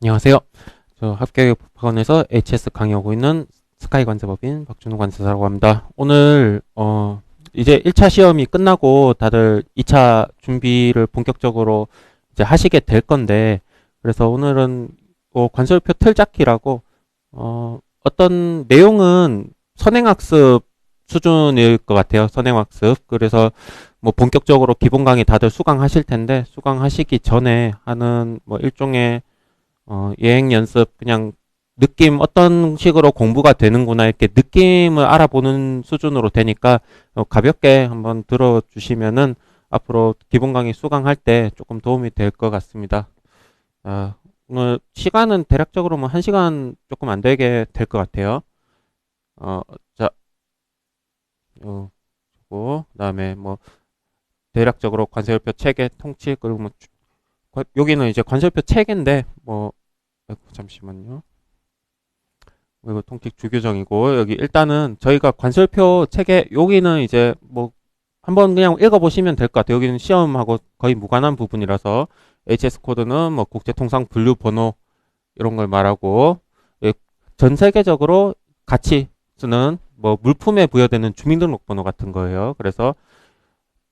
안녕하세요. 저 합격학원에서 HS 강의하고 있는 스카이 관세법인 박준호 관세사라고 합니다. 오늘 이제 1차 시험이 끝나고 다들 2차 준비를 본격적으로 이제 하시게 될 건데, 그래서 오늘은 관설표 틀잡기라고 어떤 내용은 선행학습 수준일 것 같아요. 선행학습. 그래서 뭐 본격적으로 기본 강의 다들 수강하실 텐데, 수강하시기 전에 하는 뭐 일종의 예행 연습, 그냥 느낌, 어떤 식으로 공부가 되는구나, 이렇게 느낌을 알아보는 수준으로 되니까, 가볍게 한번 들어주시면은, 앞으로 기본 강의 수강할 때 조금 도움이 될 것 같습니다. 오늘 시간은 대략적으로 뭐 1시간 조금 안 되게 될 것 같아요. 어, 자, 그 다음에 뭐, 대략적으로 관세율표 체계, 통치, 그리고 뭐, 여기는 이제 관세율표 체계인데, 뭐, 아이고, 잠시만요. 이거 통틱 주규정이고, 여기 일단은 저희가 관설표 체계, 여기는 이제 뭐 한번 그냥 읽어보시면 될 것 같아요. 여기는 시험하고 거의 무관한 부분이라서 HS 코드는 뭐 국제통상 분류 번호 이런 걸 말하고, 예, 전 세계적으로 같이 쓰는 뭐 물품에 부여되는 주민등록번호 같은 거예요. 그래서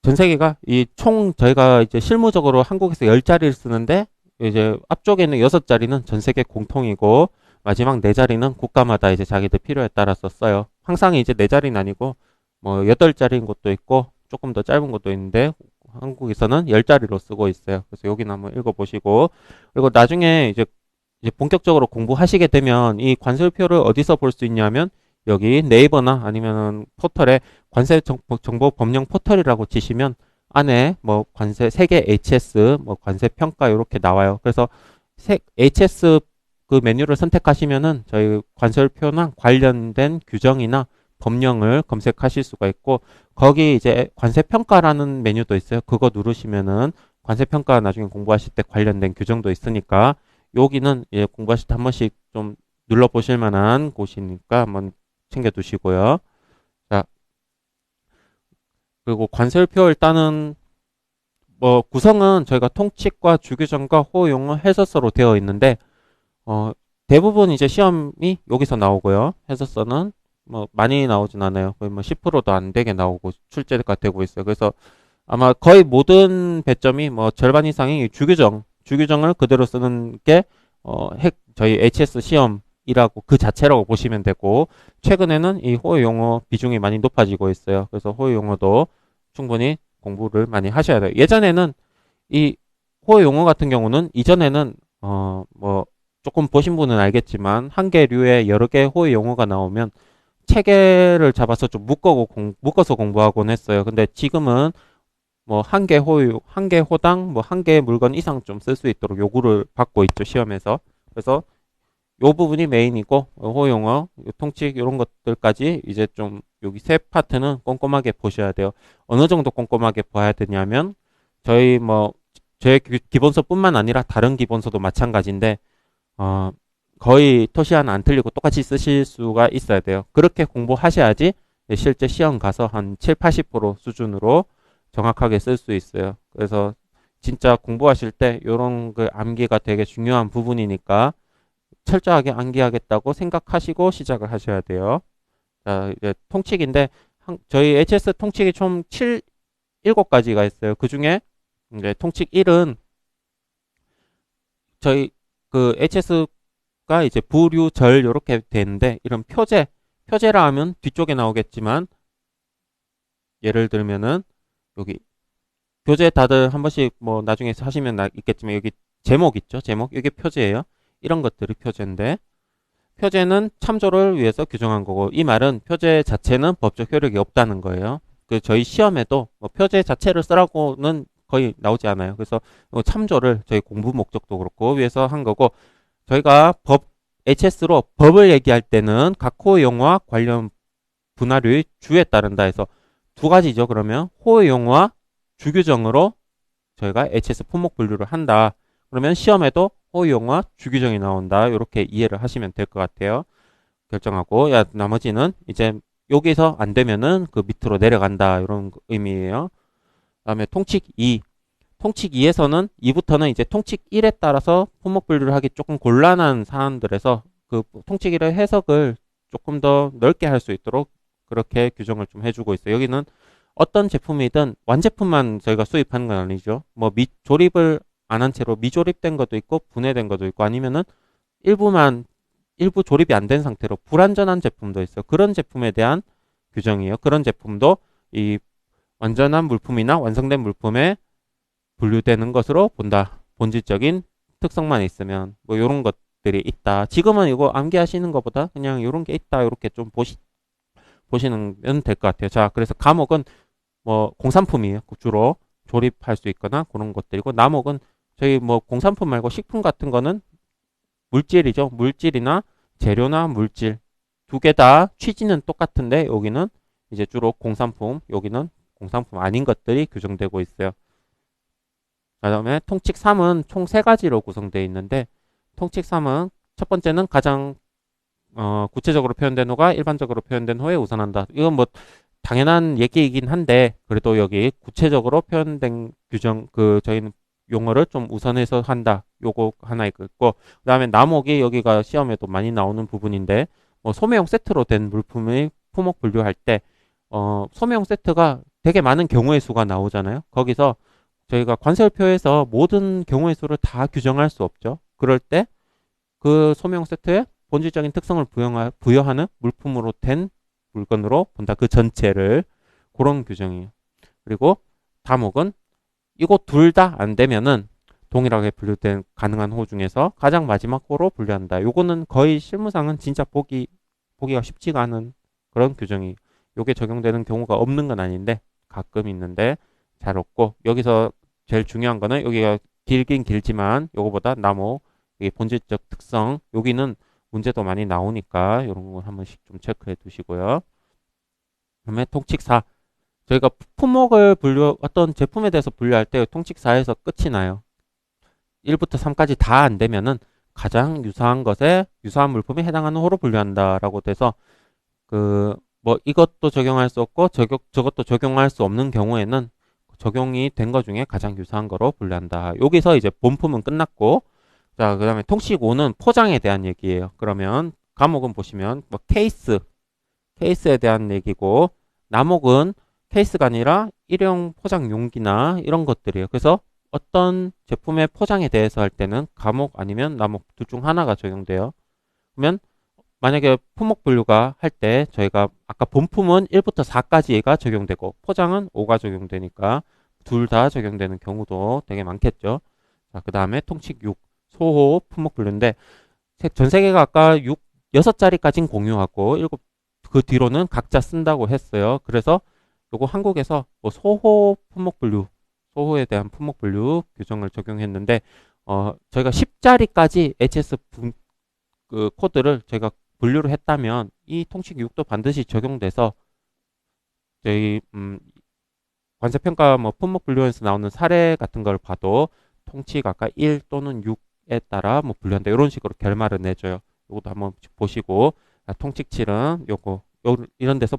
전 세계가 이 총 저희가 이제 실무적으로 한국에서 10자리를 쓰는데, 이제 앞쪽에 있는 6자리는 전 세계 공통이고 마지막 4자리는 국가마다 이제 자기들 필요에 따라서 써요. 항상 이제 4자리는 아니고 뭐 8자리인 곳도 있고 조금 더 짧은 곳도 있는데, 한국에서는 10자리로 쓰고 있어요. 그래서 여기는 한번 읽어보시고, 그리고 나중에 이제 본격적으로 공부하시게 되면 이 관세표를 어디서 볼 수 있냐면, 여기 네이버나 아니면 포털에 관세 정보 법령 포털이라고 치시면 안에 뭐 관세 세계 HS 뭐 관세 평가 이렇게 나와요. 그래서 HS 그 메뉴를 선택하시면은 저희 관세표나 관련된 규정이나 법령을 검색하실 수가 있고, 거기 이제 관세 평가라는 메뉴도 있어요. 그거 누르시면은 관세 평가 나중에 공부하실 때 관련된 규정도 있으니까, 여기는 예, 공부하실 때 한 번씩 좀 눌러보실 만한 곳이니까 한번 챙겨두시고요. 자, 그리고 관세표 일단은 뭐 구성은 저희가 통칙과 주규정과 호용어 해설서로 되어 있는데, 어, 대부분 이제 시험이 여기서 나오고요. 해설서는 뭐 많이 나오진 않아요. 거의 뭐 10%도 안 되게 나오고 출제가 되고 있어요. 그래서 아마 거의 모든 배점이 뭐 절반 이상이 주규정을 그대로 쓰는 게 저희 HS 시험이라고 그 자체라고 보시면 되고, 최근에는 이 호요 용어 비중이 많이 높아지고 있어요. 그래서 호요 용어도 충분히 공부를 많이 하셔야 돼요. 예전에는 이 호요 용어 같은 경우는 이전에는 뭐 조금 보신 분은 알겠지만 한 개류의 여러 개의 호요 용어가 나오면 체계를 잡아서 좀 묶어서 공부하곤 했어요. 근데 지금은 뭐 한 개 호유, 한 개 호당, 뭐 한 개 물건 이상 좀 쓸 수 있도록 요구를 받고 있죠, 시험에서. 그래서 요 부분이 메인이고, 호용어, 통칙 이런 것들까지 이제 좀 여기 세 파트는 꼼꼼하게 보셔야 돼요. 어느 정도 꼼꼼하게 봐야 되냐면, 저희 뭐 제 기본서뿐만 아니라 다른 기본서도 마찬가지인데, 어, 거의 토시 하나 안 틀리고 똑같이 쓰실 수가 있어야 돼요. 그렇게 공부하셔야지 실제 시험 가서 한 7, 80% 수준으로 정확하게 쓸 수 있어요. 그래서 진짜 공부하실 때 이런 그 암기가 되게 중요한 부분이니까 철저하게 암기하겠다고 생각하시고 시작을 하셔야 돼요. 자, 이제 통칙인데 저희 HS 통칙이 총 7가지가 있어요. 그 중에 이제 통칙 1은 저희 그 HS가 이제 부류, 절 이렇게 되는데, 이런 표제라 하면 뒤쪽에 나오겠지만, 예를 들면은 여기 교재 다들 한 번씩 뭐 나중에 하시면 있겠지만, 여기 제목 있죠? 제목. 이게 표제예요. 이런 것들이 표제인데, 표제는 참조를 위해서 규정한 거고, 이 말은 표제 자체는 법적 효력이 없다는 거예요. 그 저희 시험에도 뭐 표제 자체를 쓰라고는 거의 나오지 않아요. 그래서 참조를 저희 공부 목적도 그렇고 위해서 한 거고, 저희가 HS로 법을 얘기할 때는 각 호의 용어와 관련 분할의 주에 따른다 해서 두 가지죠. 그러면 호의 용어와 주규정으로 저희가 HS 품목 분류를 한다. 그러면 시험에도 호의 용어와 주규정이 나온다. 이렇게 이해를 하시면 될 것 같아요. 결정하고, 야, 나머지는 이제 여기서 안 되면은 그 밑으로 내려간다. 이런 의미예요. 다음에 통칙 2. 통칙 2에서는 2부터는 이제 통칙 1에 따라서 품목 분류를 하기 조금 곤란한 사안들에서 그 통칙 1의 해석을 조금 더 넓게 할 수 있도록 그렇게 규정을 좀 해주고 있어요. 여기는 어떤 제품이든 완제품만 저희가 수입하는 건 아니죠. 뭐 조립을 안 한 채로 미조립된 것도 있고 분해된 것도 있고 아니면은 일부 조립이 안 된 상태로 불완전한 제품도 있어요. 그런 제품에 대한 규정이에요. 그런 제품도 이 완전한 물품이나 완성된 물품에 분류되는 것으로 본다. 본질적인 특성만 있으면 뭐 이런 것들이 있다. 지금은 이거 암기하시는 것보다 그냥 이런 게 있다. 이렇게 좀 보시면 될 것 같아요. 자, 그래서 감옥은 뭐 공산품이에요. 주로 조립할 수 있거나 그런 것들이고 남옥은 저희 뭐 공산품 말고 식품 같은 거는 물질이죠. 물질이나 재료나 물질 두 개 다 취지는 똑같은데 여기는 이제 주로 공산품, 여기는 공산품 아닌 것들이 규정되고 있어요. 그다음에 통칙 3은 총 3가지로 구성되어 있는데 통칙 3은 첫 번째는 가장 구체적으로 표현된 호가 일반적으로 표현된 호에 우선한다. 이건 뭐 당연한 얘기이긴 한데 그래도 여기 구체적으로 표현된 규정 저희는 용어를 좀 우선해서 한다. 요거 하나 있고 그다음에 남옥이 여기가 시험에도 많이 나오는 부분인데 소매용 세트로 된 물품의 품목 분류할 때 소매용 세트가 되게 많은 경우의 수가 나오잖아요. 거기서 저희가 관세율표에서 모든 경우의 수를 다 규정할 수 없죠. 그럴 때 그 소매용 세트에 본질적인 특성을 부여하는 물품으로 된 물건으로 본다. 그 전체를 그런 규정이에요. 그리고 다목은 이거 둘 다 안 되면은 동일하게 분류된 가능한 호 중에서 가장 마지막 호로 분류한다. 요거는 거의 실무상은 진짜 보기가 쉽지가 않은 그런 규정이. 요게 적용되는 경우가 없는 건 아닌데 가끔 있는데 잘 없고 여기서 제일 중요한 거는 여기가 길긴 길지만 요거보다 나무 이게 본질적 특성 여기는 문제도 많이 나오니까 이런 거 한 번씩 좀 체크해 두시고요. 그다음에 통칙 4 저희가 품목을 어떤 제품에 대해서 분류할 때 통칙 4에서 끝이 나요. 1부터 3까지 다 안 되면은 가장 유사한 것에 유사한 물품에 해당하는 호로 분류한다라고 돼서 뭐 이것도 적용할 수 없고 저것도 적용할 수 없는 경우에는 적용이 된 것 중에 가장 유사한 거로 분류한다. 여기서 이제 본품은 끝났고 자, 그 다음에 통식 5는 포장에 대한 얘기예요. 그러면 과목은 보시면 뭐 케이스에 대한 얘기고 남목은 케이스가 아니라 일회용 포장 용기나 이런 것들이에요. 그래서 어떤 제품의 포장에 대해서 할 때는 과목 아니면 남목 둘 중 하나가 적용돼요. 그러면 만약에 품목 분류가 할 때 저희가 아까 본품은 1부터 4까지가 적용되고 포장은 5가 적용되니까 둘 다 적용되는 경우도 되게 많겠죠. 자, 그 다음에 통칙 6 소호 품목 분류인데 전 세계가 아까 6자리까지는 공유하고 그 뒤로는 각자 쓴다고 했어요. 그래서 요거 한국에서 뭐 소호 품목 분류, 소호에 대한 품목 분류 규정을 적용했는데 저희가 10자리까지 HS 그 코드를 저희가 분류를 했다면 이 통칙 6도 반드시 적용돼서 저희 관세평가 뭐 품목 분류에서 나오는 사례 같은 걸 봐도 통칙 아까 1 또는 6에 따라 뭐 분류한다 이런 식으로 결말을 내줘요. 이것도 한번 보시고 통칙 7은 이런 데서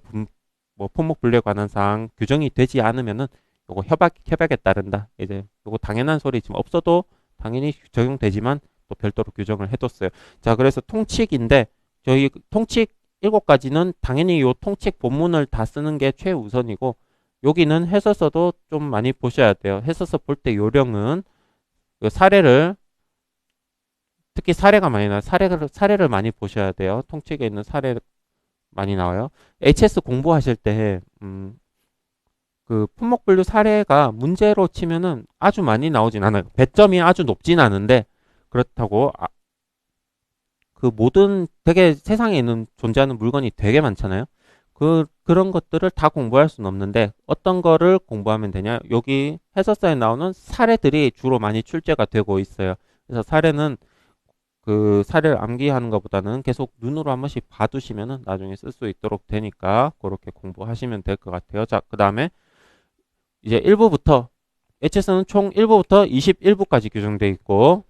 뭐 품목 분류에 관한 사항 규정이 되지 않으면은 요거 협약에 따른다. 이제 요거 당연한 소리 지금 없어도 당연히 적용되지만 또 별도로 규정을 해뒀어요. 자, 그래서 통칙인데 저희 통칙 7가지는 당연히 요 통칙 본문을 다 쓰는 게 최우선이고 여기는 해설서도 좀 많이 보셔야 돼요. 해설서 볼 때 요령은 사례를 특히 사례가 많이 나와요. 사례를 많이 보셔야 돼요. 통칙에 있는 사례 많이 나와요. HS 공부하실 때 그 품목 분류 사례가 문제로 치면은 아주 많이 나오진 않아요. 배점이 아주 높진 않은데 그렇다고 그 모든 되게 세상에 있는 존재하는 물건이 되게 많잖아요. 그런 것들을 다 공부할 수는 없는데 어떤 거를 공부하면 되냐? 여기 해설서에 나오는 사례들이 주로 많이 출제가 되고 있어요. 그래서 그 사례를 암기하는 것보다는 계속 눈으로 한 번씩 봐두시면은 나중에 쓸 수 있도록 되니까 그렇게 공부하시면 될 것 같아요. 자, 그 다음에 이제 1부부터 HS는 총 1부부터 21부까지 규정되어 있고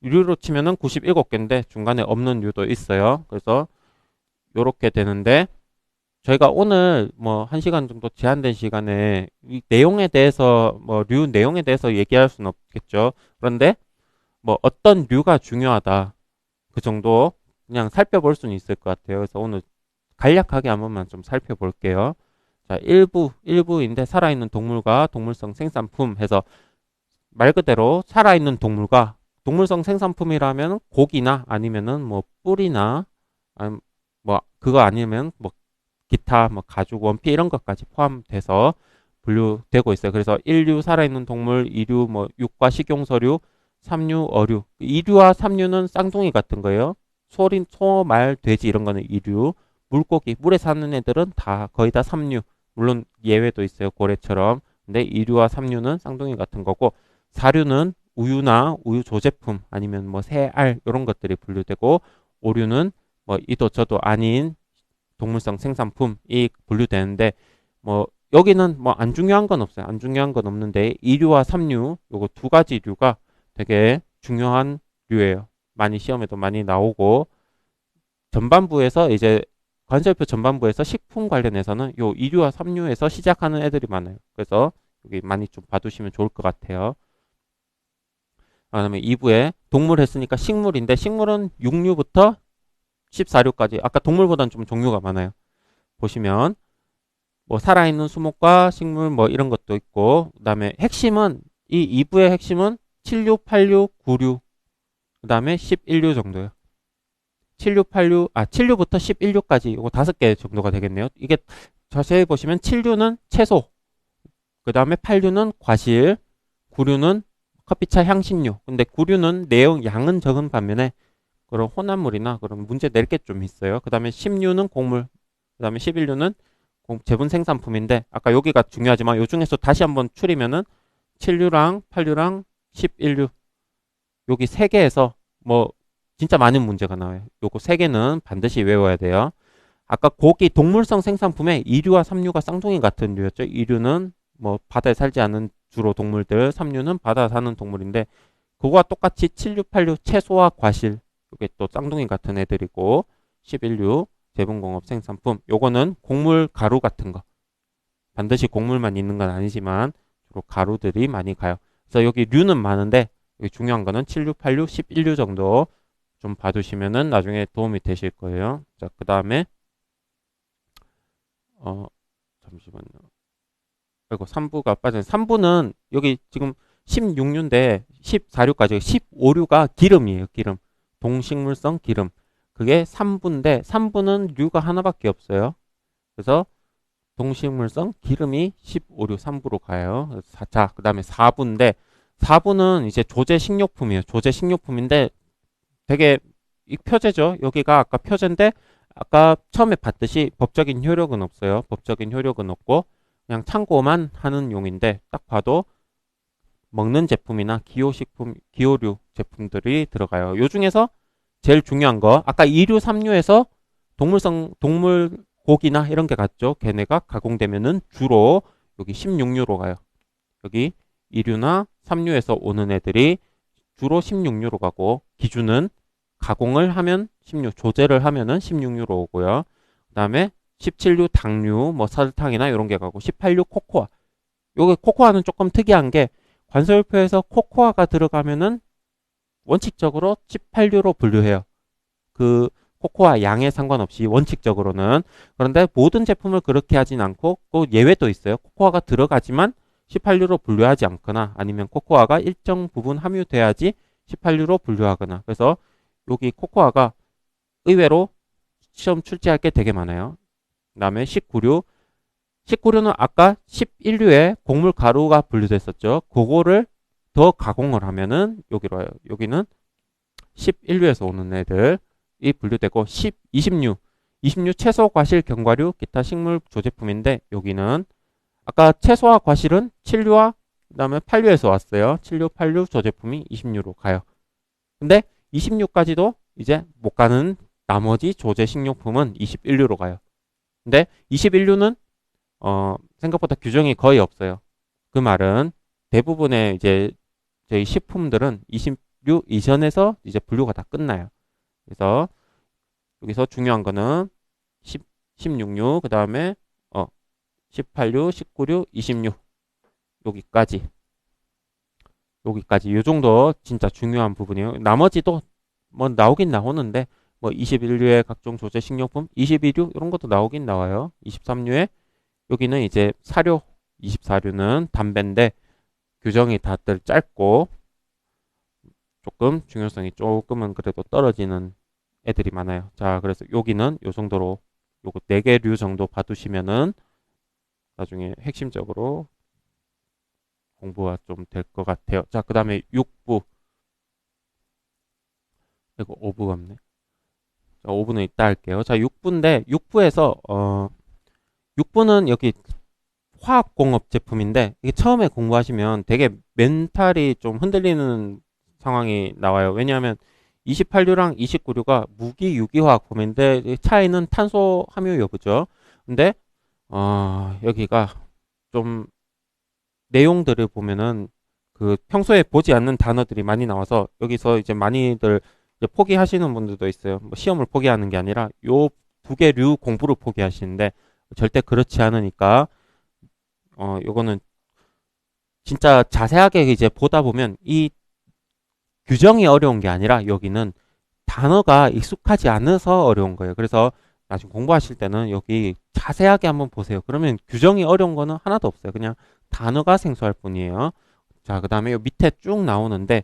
유료로 치면은 97개인데 중간에 없는 유도 있어요. 그래서 요렇게 되는데 저희가 오늘 뭐 1시간 정도 제한된 시간에 이 내용에 대해서 뭐 류 내용에 대해서 얘기할 수는 없겠죠. 그런데 뭐 어떤 류가 중요하다. 그 정도 그냥 살펴볼 수는 있을 것 같아요. 그래서 오늘 간략하게 한 번만 좀 살펴볼게요. 자, 일부인데 살아있는 동물과 동물성 생산품 해서 말 그대로 살아있는 동물과 동물성 생산품이라면 고기나 아니면은 뭐 뿔이나 아니 뭐 그거 아니면 뭐 기타 뭐 가죽 원피 이런 것까지 포함돼서 분류되고 있어요. 그래서 1류 살아있는 동물, 2류 뭐 육과 식용서류, 3류 어류. 2류와 3류는 쌍둥이 같은 거예요. 소, 말, 돼지 이런 거는 2류. 물고기, 물에 사는 애들은 다 거의 다 3류. 물론 예외도 있어요. 고래처럼. 근데 2류와 3류는 쌍둥이 같은 거고 4류는 우유나 우유 조제품 아니면 뭐 새, 알 이런 것들이 분류되고 5류는 뭐 이도 저도 아닌 동물성 생산품이 분류되는데 뭐 여기는 뭐 안 중요한 건 없어요. 안 중요한 건 없는데 2류와 3류 요거 두 가지 류가 되게 중요한 류예요. 많이 시험에도 많이 나오고 전반부에서 이제 관절표 전반부에서 식품 관련해서는 요 2류와 3류에서 시작하는 애들이 많아요. 그래서 여기 많이 좀 봐두시면 좋을 것 같아요. 그다음에 2부에 동물 했으니까 식물인데 식물은 6류부터 14류까지 아까 동물보다는 좀 종류가 많아요. 보시면 뭐 살아있는 수목과 식물 뭐 이런 것도 있고 그다음에 핵심은 이 2부의 핵심은 7류, 8류, 9류 그다음에 11류 정도예요. 7류, 8류, 7류부터 11류까지 이거 5개 정도가 되겠네요. 이게 자세히 보시면 7류는 채소, 그다음에 8류는 과실, 9류는 커피차 향신료. 근데 9류는 내용 양은 적은 반면에 그런 혼합물이나 그런 문제 낼 게 좀 있어요. 그다음에 10류는 곡물, 그다음에 11류는 제분 생산품인데 아까 여기가 중요하지만 요 중에서 다시 한번 추리면은 7류랑 8류랑 11류 여기 세 개에서 뭐 진짜 많은 문제가 나와요. 요거 세 개는 반드시 외워야 돼요. 아까 고기 동물성 생산품에 2류와 3류가 쌍둥이 같은 류였죠. 2류는 뭐 바다에 살지 않는 주로 동물들, 3류는 바다 사는 동물인데 그거와 똑같이 7류, 8류 채소와 과실 이게 또 쌍둥이 같은 애들이고 11류 제분공업 생산품 요거는 곡물 가루 같은 거 반드시 곡물만 있는 건 아니지만 주로 가루들이 많이 가요. 그래서 여기 류는 많은데 여기 중요한 거는 7류, 8류, 11류 정도 좀 봐두시면은 나중에 도움이 되실 거예요. 자, 그 다음에 어 잠시만요. 그리고 3부가 빠진 3부는 여기 지금 16류인데 14류까지 15류가 기름이에요. 기름. 동식물성 기름. 그게 3부인데 3부는 류가 하나밖에 없어요. 그래서 동식물성 기름이 15류 3부로 가요. 자, 그 다음에 4부인데 4부는 이제 조제 식료품이에요. 조제 식료품인데 되게 이 표제죠. 여기가 아까 표제인데 아까 처음에 봤듯이 법적인 효력은 없어요. 법적인 효력은 없고 그냥 참고만 하는 용인데 딱 봐도 먹는 제품이나 기호식품, 기호류 제품들이 들어가요. 요 중에서 제일 중요한 거 아까 2류, 3류에서 동물성 동물 고기나 이런 게 같죠. 걔네가 가공되면은 주로 여기 16류로 가요. 여기 2류나 3류에서 오는 애들이 주로 16류로 가고 기준은 가공을 하면 16, 조제를 하면은 16류로 오고요. 그다음에 17류 당류, 뭐 설탕이나 이런 게 가고 18류 코코아. 요게 코코아는 조금 특이한 게 관설표에서 코코아가 들어가면은 원칙적으로 18류로 분류해요. 그 코코아 양에 상관없이 원칙적으로는 그런데 모든 제품을 그렇게 하진 않고 또 예외도 있어요. 코코아가 들어가지만 18류로 분류하지 않거나 아니면 코코아가 일정 부분 함유돼야지 18류로 분류하거나 그래서 여기 코코아가 의외로 시험 출제할 게 되게 많아요. 그 다음에 19류 19류는 아까 11류에 곡물 가루가 분류됐었죠. 그거를 더 가공을 하면은 여기로 와요. 여기는 11류에서 오는 애들이 분류되고 20류 20류 채소, 과실, 견과류, 기타 식물 조제품인데 여기는 아까 채소와 과실은 7류와 그다음에 8류에서 왔어요. 7류, 8류 조제품이 20류로 가요. 근데 20류까지도 이제 못 가는 나머지 조제 식료품은 21류로 가요. 근데 21류는 생각보다 규정이 거의 없어요. 그 말은 대부분의 이제 저희 식품들은 20류 이전에서 이제 분류가 다 끝나요. 그래서 여기서 중요한 거는 16류, 그 다음에 18류, 19류, 20류 여기까지 요 정도 진짜 중요한 부분이에요. 나머지도 뭐 나오긴 나오는데 뭐 21류의 각종 조제 식료품, 22류 이런 것도 나오긴 나와요. 23류에 여기는 이제 사료, 24류는 담배인데 규정이 다들 짧고 조금 중요성이 조금은 그래도 떨어지는 애들이 많아요. 자, 그래서 여기는 요 정도로 요거 4개류 정도 봐두시면은 나중에 핵심적으로 공부가 좀 될 것 같아요. 자, 그 다음에 6부. 이거 5부가 없네. 자, 5부는 이따 할게요. 자, 6부인데 6부에서 6부는 여기 화학공업 제품인데 이게 처음에 공부하시면 되게 멘탈이 좀 흔들리는 상황이 나와요. 왜냐하면 28류랑 29류가 무기 유기화학 범위인데 차이는 탄소 함유 여부죠. 근데 여기가 좀 내용들을 보면은 그 평소에 보지 않는 단어들이 많이 나와서 여기서 이제 많이들 이제 포기하시는 분들도 있어요. 뭐 시험을 포기하는 게 아니라 요 두 개 류 공부를 포기하시는데 절대 그렇지 않으니까 요거는 진짜 자세하게 이제 보다 보면 이 규정이 어려운 게 아니라 여기는 단어가 익숙하지 않아서 어려운 거예요. 그래서 나중에 공부하실 때는 여기 자세하게 한번 보세요. 그러면 규정이 어려운 거는 하나도 없어요. 그냥 단어가 생소할 뿐이에요. 자, 그 다음에 요 밑에 쭉 나오는데,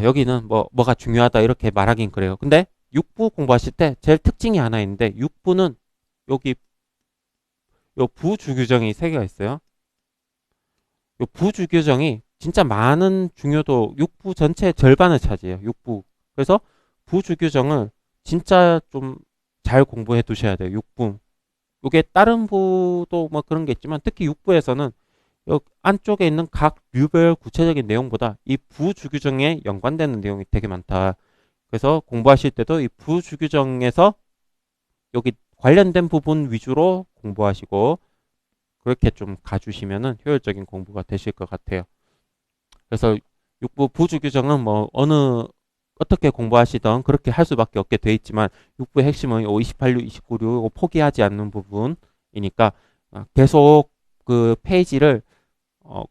여기는 뭐가 중요하다 이렇게 말하긴 그래요. 근데 6부 공부하실 때 제일 특징이 하나 있는데, 6부는 여기 요 부주 규정이 3개가 있어요. 요 부주 규정이 진짜 많은 중요도 6부 전체 절반을 차지해요. 6부. 그래서 부주 규정을 진짜 좀 잘 공부해 두셔야 돼요. 6부. 이게 다른 부도 뭐 그런 게 있지만 특히 6부에서는 요 안쪽에 있는 각 류별 구체적인 내용보다 이 부주 규정에 연관되는 내용이 되게 많다. 그래서 공부하실 때도 이 부주 규정에서 여기 관련된 부분 위주로 공부하시고 그렇게 좀 가주시면은 효율적인 공부가 되실 것 같아요. 그래서 6부 부주 규정은 뭐 어떻게 공부하시던 그렇게 할 수밖에 없게 돼 있지만 6부의 핵심은 28류, 29류 포기하지 않는 부분이니까 계속 그 페이지를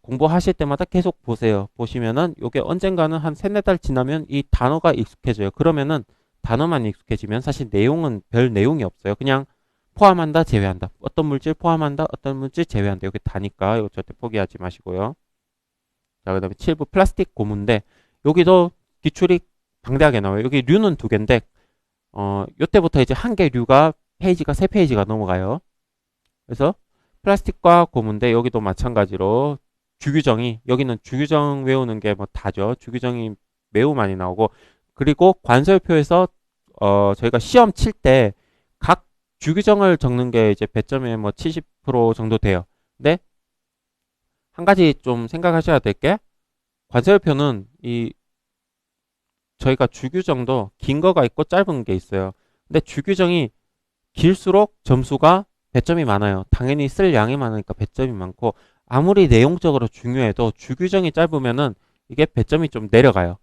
공부하실 때마다 계속 보세요. 보시면은 이게 언젠가는 한 3-4달 지나면 이 단어가 익숙해져요. 그러면은 단어만 익숙해지면 사실 내용은 별 내용이 없어요. 그냥 포함한다, 제외한다. 어떤 물질 포함한다, 어떤 물질 제외한다. 이렇게 다니까 이거 절대 포기하지 마시고요. 자, 그 다음에 7부 플라스틱 고무인데 여기도 기출이 방대하게 나와요. 여기 류는 2개인데 요때부터 이제 한 개 류가 페이지가 3페이지가 넘어가요. 그래서 플라스틱과 고무인데 여기도 마찬가지로 주규정이 여기는 주규정 외우는 게 뭐 다죠. 주규정이 매우 많이 나오고 그리고 관설표에서 저희가 시험 칠 때 각 주규정을 적는 게 이제 배점이 뭐 70% 정도 돼요. 근데 한 가지 좀 생각하셔야 될 게 관설표는 이 저희가 주규정도 긴 거가 있고 짧은 게 있어요. 근데 주규정이 길수록 점수가 배점이 많아요. 당연히 쓸 양이 많으니까 배점이 많고 아무리 내용적으로 중요해도 주규정이 짧으면은 이게 배점이 좀 내려가요.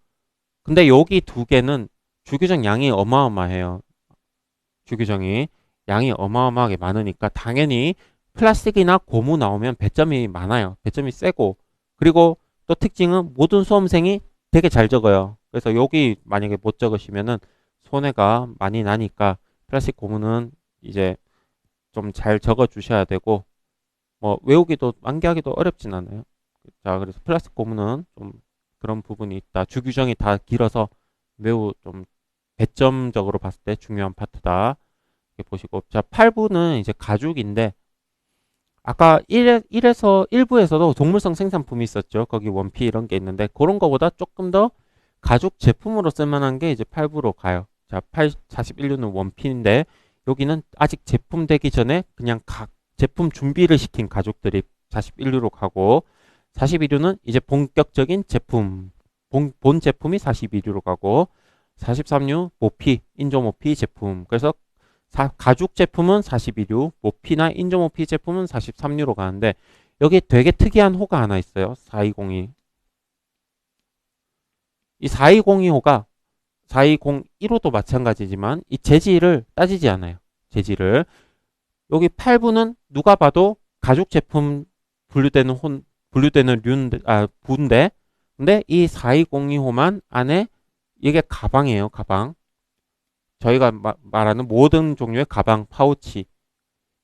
근데 여기 2개는 주규정 양이 어마어마해요. 주규정이 양이 어마어마하게 많으니까 당연히 플라스틱이나 고무 나오면 배점이 많아요. 배점이 세고 그리고 또 특징은 모든 수험생이 되게 잘 적어요. 그래서 여기 만약에 못 적으시면은 손해가 많이 나니까 플라스틱 고무는 이제 좀 잘 적어 주셔야 되고 뭐 외우기도 암기하기도 어렵진 않아요. 자, 그래서 플라스틱 고무는 좀 그런 부분이 있다. 주규정이 다 길어서 매우 좀 배점적으로 봤을 때 중요한 파트다. 이렇게 보시고 자, 8부는 이제 가죽인데 아까 1부에서도 동물성 생산품이 있었죠. 거기 원피 이런 게 있는데 그런 거보다 조금 더 가죽 제품으로 쓸만한 게 이제 8부로 가요. 자, 41류는 원피인데 여기는 아직 제품 되기 전에 그냥 각 제품 준비를 시킨 가죽들이 41류로 가고 42류는 이제 본격적인 제품 본 제품이 42류로 가고 43류 모피 인조 모피 제품 그래서 가죽 제품은 42류 모피나 인조 모피 제품은 43류로 가는데 여기 되게 특이한 호가 하나 있어요. 4202 이 4202호가 4201호도 마찬가지지만 이 재질을 따지지 않아요. 재질을. 여기 8부는 누가 봐도 가죽 제품 분류되는 부인데, 근데 이 4202호만 안에 이게 가방이에요, 가방. 저희가 말하는 모든 종류의 가방, 파우치.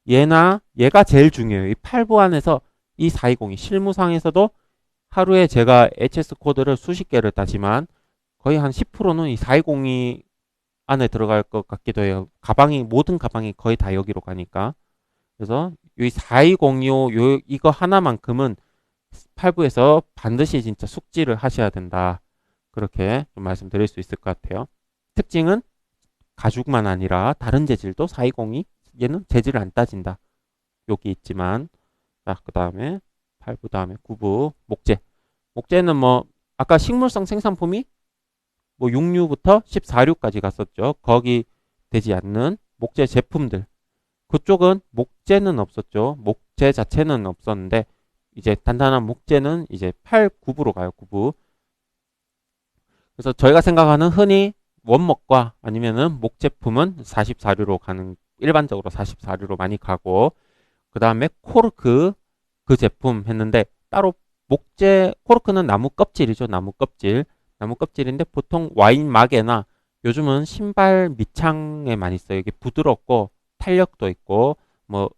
얘가 제일 중요해요. 이 8부 안에서 이 4202, 실무상에서도 하루에 제가 HS 코드를 수십 개를 따지만 거의 한 10%는 이 4202 안에 들어갈 것 같기도 해요. 모든 가방이 거의 다 여기로 가니까. 그래서 이 42025 이거 하나만큼은 8부에서 반드시 진짜 숙지를 하셔야 된다. 그렇게 좀 말씀드릴 수 있을 것 같아요. 특징은 가죽만 아니라 다른 재질도 420이 얘는 재질을 안 따진다. 여기 있지만 자, 그 다음에 8부 다음에 9부 목재. 목재는 뭐 아까 식물성 생산품이 뭐 6류부터 14류까지 갔었죠. 거기 되지 않는 목재 제품들. 그쪽은 목재는 없었죠. 목재 자체는 없었는데 이제 단단한 목재는 이제 8, 9부로 가요. 9부. 그래서 저희가 생각하는 흔히 원목과 아니면은 목 제품은 44류로 가는 일반적으로 44류로 많이 가고 그 다음에 코르크 그 제품 했는데 따로 목재 코르크는 나무 껍질이죠. 나무 껍질. 나무 껍질인데 보통 와인 막에나 요즘은 신발 밑창에 많이 써요. 이게 부드럽고 탄력도 있고 뭐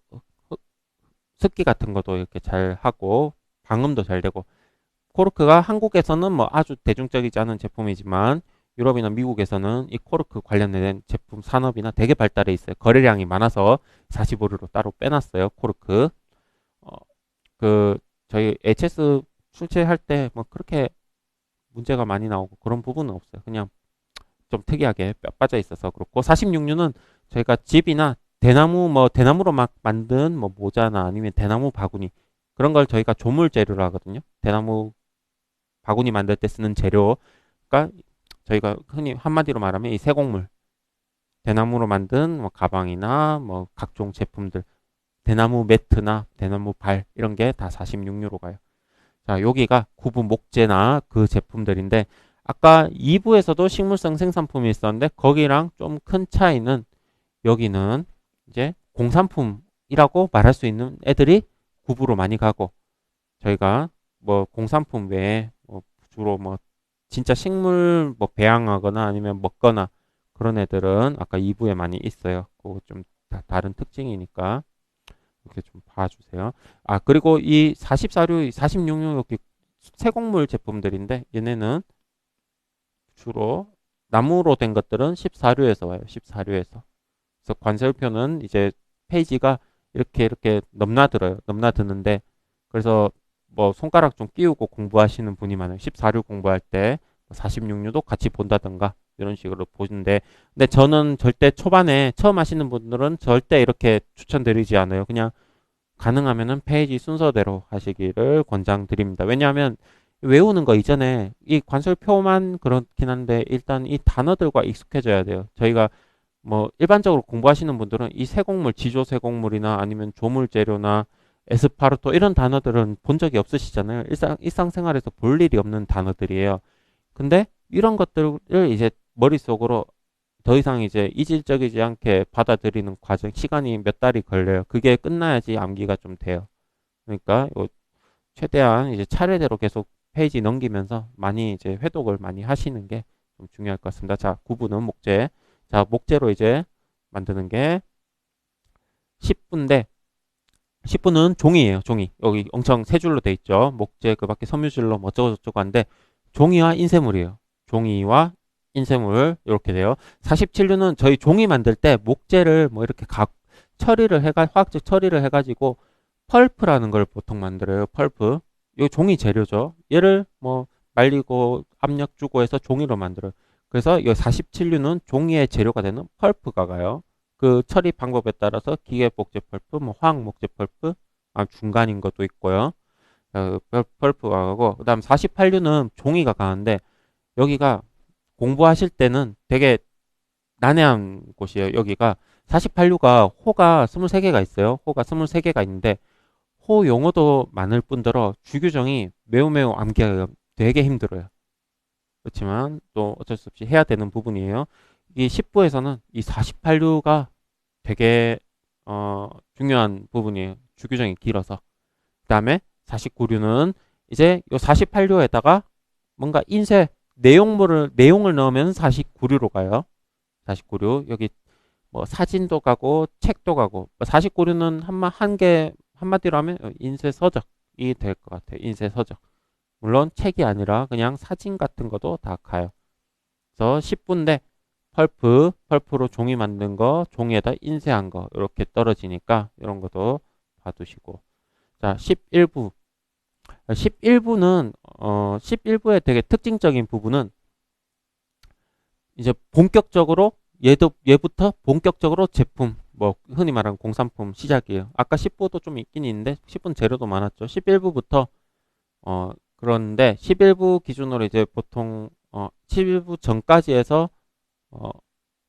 습기 같은 것도 이렇게 잘 하고 방음도 잘 되고 코르크가 한국에서는 뭐 아주 대중적이지 않은 제품이지만 유럽이나 미국에서는 이 코르크 관련된 제품 산업이나 되게 발달해 있어요. 거래량이 많아서 45류로 따로 빼놨어요. 코르크. 어, 저희 HS 출시할 때 뭐 그렇게 문제가 많이 나오고 그런 부분은 없어요. 그냥 좀 특이하게 뼈 빠져 있어서 그렇고 46류는 저희가 집이나 대나무로 막 만든 뭐 모자나 아니면 대나무 바구니 그런 걸 저희가 조물 재료로 하거든요. 대나무 바구니 만들 때 쓰는 재료가 저희가 흔히 한마디로 말하면 이 세곡물 대나무로 만든 뭐 가방이나 뭐 각종 제품들 대나무 매트나 대나무 발 이런 게 다 46류로 가요. 자, 여기가 구부 목재나 그 제품들인데 아까 2부에서도 식물성 생산품이 있었는데 거기랑 좀 큰 차이는 여기는 이제 공산품이라고 말할 수 있는 애들이 구부로 많이 가고 저희가 뭐 공산품 외에 뭐 주로 뭐 진짜 식물 뭐 배양하거나 아니면 먹거나 그런 애들은 아까 2부에 많이 있어요. 그거 좀 다른 특징이니까 이렇게 좀 봐주세요. 아, 그리고 이 44류, 46류 이렇게 세곡물 제품들인데 얘네는 주로 나무로 된 것들은 14류에서 와요. 14류에서. 그래서 관세음표는 이제 페이지가 이렇게 넘나들어요. 넘나드는데 그래서 뭐 손가락 좀 끼우고 공부하시는 분이 많아요. 14류 공부할 때 46류도 같이 본다든가 이런 식으로 보는데 근데 저는 절대 초반에 처음 하시는 분들은 절대 이렇게 추천드리지 않아요. 그냥 가능하면은 페이지 순서대로 하시기를 권장드립니다. 왜냐하면 외우는 거 이전에 이 관설표만 그렇긴 한데 일단 이 단어들과 익숙해져야 돼요. 저희가 뭐 일반적으로 공부하시는 분들은 이 세곡물, 지조 세곡물이나 아니면 조물 재료나 에스파르토 이런 단어들은 본 적이 없으시잖아요. 일상생활에서 볼 일이 없는 단어들이에요. 근데 이런 것들을 이제 머릿속으로 더 이상 이제 이질적이지 않게 받아들이는 과정, 시간이 몇 달이 걸려요. 그게 끝나야지 암기가 좀 돼요. 그러니까 최대한 이제 차례대로 계속 페이지 넘기면서 많이 이제 회독을 많이 하시는 게 좀 중요할 것 같습니다. 자, 구부는 목재. 자, 목재로 이제 만드는 게 10부인데 10부는 종이에요. 종이. 여기 엄청 세 줄로 돼 있죠. 목재 그 밖에 섬유질로 뭐 어쩌고저쩌고 한데 종이와 인쇄물이에요. 종이와 인쇄물 이렇게 돼요. 47류는 저희 종이 만들 때 목재를 뭐 이렇게 화학적 처리를 해가지고 펄프라는 걸 보통 만들어요. 펄프. 이 종이 재료죠. 얘를 뭐 말리고 압력 주고 해서 종이로 만들어요. 그래서 이 47류는 종이의 재료가 되는 펄프가 가요. 그 처리 방법에 따라서 기계 목재 펄프, 뭐 화학 목재 펄프, 중간인 것도 있고요. 펄프가 가고 그다음 48류는 종이가 가는데 여기가 공부하실 때는 되게 난해한 곳이에요. 여기가 48류가 호가 23개가 있어요. 호가 23개가 있는데 호 용어도 많을 뿐더러 주규정이 매우 암기하기가 되게 힘들어요. 그렇지만 또 어쩔 수 없이 해야 되는 부분이에요. 이 10부에서는 이 48류가 되게 중요한 부분이에요. 주규정이 길어서. 그 다음에 49류는 이제 요 48류에다가 뭔가 인쇄 내용을 넣으면 49류로 가요. 49류. 여기 뭐 사진도 가고 책도 가고 49류는 한마디로 하면 인쇄 서적이 될 것 같아요. 인쇄 서적. 물론 책이 아니라 그냥 사진 같은 것도 다 가요. 그래서 10부인데 펄프로 종이 만든 거, 종이에다 인쇄한 거 이렇게 떨어지니까 이런 것도 봐두시고. 자, 11부. 11부는 11부의 되게 특징적인 부분은 이제 본격적으로 얘부터 본격적으로 제품 뭐 흔히 말하는 공산품 시작이에요. 아까 10부도 좀 있긴 있는데 10부는 재료도 많았죠. 11부부터 그런데 11부 기준으로 이제 보통 11부 전까지 해서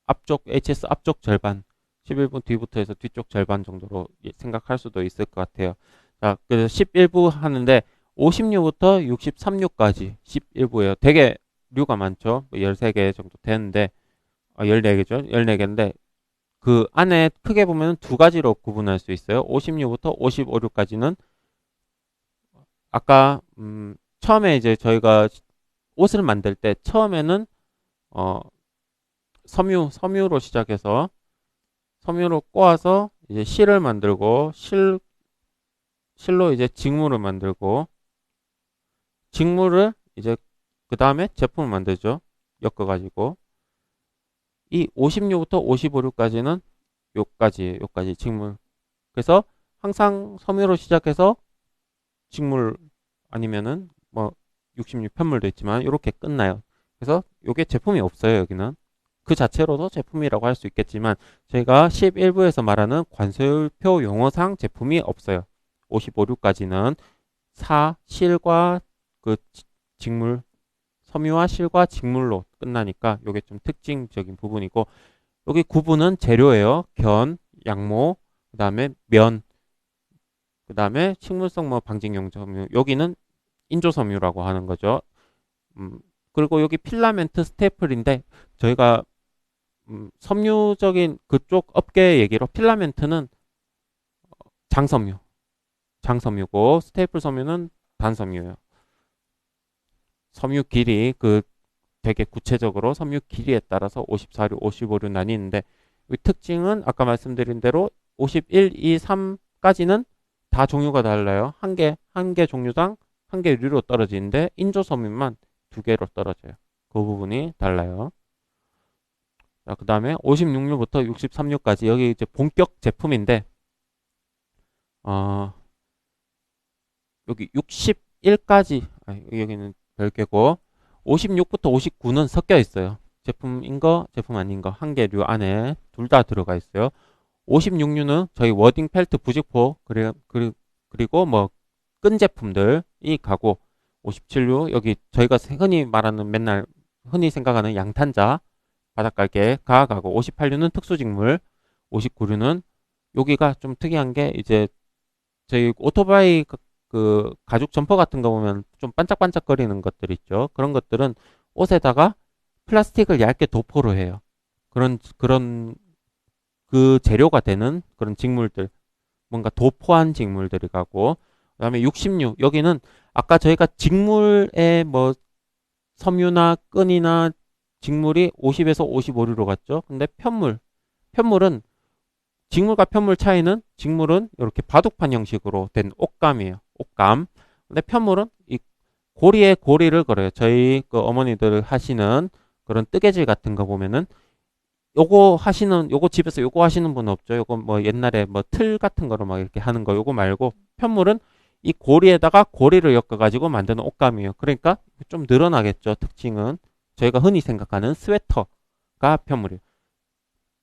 앞쪽 HS 앞쪽 절반 11부 뒤부터 해서 뒤쪽 절반 정도로 생각할 수도 있을 것 같아요. 자, 그래서 11부 하는데 50류부터 63류까지 11부예요. 되게 류가 많죠. 13개 정도 되는데 14개죠. 14개인데 그 안에 크게 보면 두 가지로 구분할 수 있어요. 50류부터 55류까지는 아까 처음에 이제 저희가 옷을 만들 때 처음에는 섬유로 시작해서 섬유로 꼬아서 이제 실을 만들고 실로 이제 직물을 만들고 직물을 이제 그 다음에 제품을 만들죠. 엮어가지고 이 50류부터 55류까지는 요까지 직물. 그래서 항상 섬유로 시작해서 직물 아니면은 뭐 66 편물도 있지만 이렇게 끝나요. 그래서 이게 제품이 없어요. 여기는 그 자체로도 제품이라고 할 수 있겠지만 저희가 11부에서 말하는 관세율표 용어상 제품이 없어요. 55류까지는 실과 그 직물 섬유와 실과 직물로 끝나니까 이게 좀 특징적인 부분이고 여기 구분은 재료예요. 견, 양모, 그 다음에 면, 그 다음에 식물성 뭐 방직용 섬유. 여기는 인조섬유라고 하는 거죠. 그리고 여기 필라멘트 스테이플인데 저희가 섬유적인 그쪽 업계 얘기로 필라멘트는 장섬유고 스테이플 섬유는 단섬유예요. 섬유 길이 되게 구체적으로 섬유 길이에 따라서 54류, 55류 나뉘는데 이 특징은 아까 말씀드린 대로 51, 2, 3까지는 다 종류가 달라요. 한 개 종류당 한 개 류로 떨어지는데 인조섬유만 두 개로 떨어져요. 그 부분이 달라요. 자, 그 다음에 56류부터 63류까지 여기 이제 본격 제품인데 여기 61까지 여기는 별개고 56부터 59는 섞여 있어요. 제품인 거, 제품 아닌 거 한 개 류 안에 둘 다 들어가 있어요. 56류는 저희 워딩 펠트 부직포 그리고 뭐 끈 제품들이 가고 57류 여기 저희가 흔히 말하는 맨날 흔히 생각하는 양탄자 바닥갈개가 가고 58류는 특수직물 59류는 여기가 좀 특이한 게 이제 저희 오토바이 그 가죽 점퍼 같은 거 보면 좀 반짝반짝거리는 것들 있죠. 그런 것들은 옷에다가 플라스틱을 얇게 도포를 해요. 그런 그 재료가 되는 그런 직물들 뭔가 도포한 직물들이 가고 그다음에 66 여기는 아까 저희가 직물에 뭐 섬유나 끈이나 직물이 50에서 55류로 갔죠. 근데 편물은 직물과 편물 차이는 직물은 이렇게 바둑판 형식으로 된 옷감이에요. 옷감. 근데 편물은 이 고리에 고리를 걸어요. 저희 그 어머니들 하시는 그런 뜨개질 같은 거 보면은 요거 집에서 요거 하시는 분 없죠? 요거 뭐 옛날에 뭐 틀 같은 거로 막 이렇게 하는 거 요거 말고 편물은 이 고리에다가 고리를 엮어가지고 만드는 옷감이에요. 그러니까 좀 늘어나겠죠. 특징은 저희가 흔히 생각하는 스웨터가 편물이에요.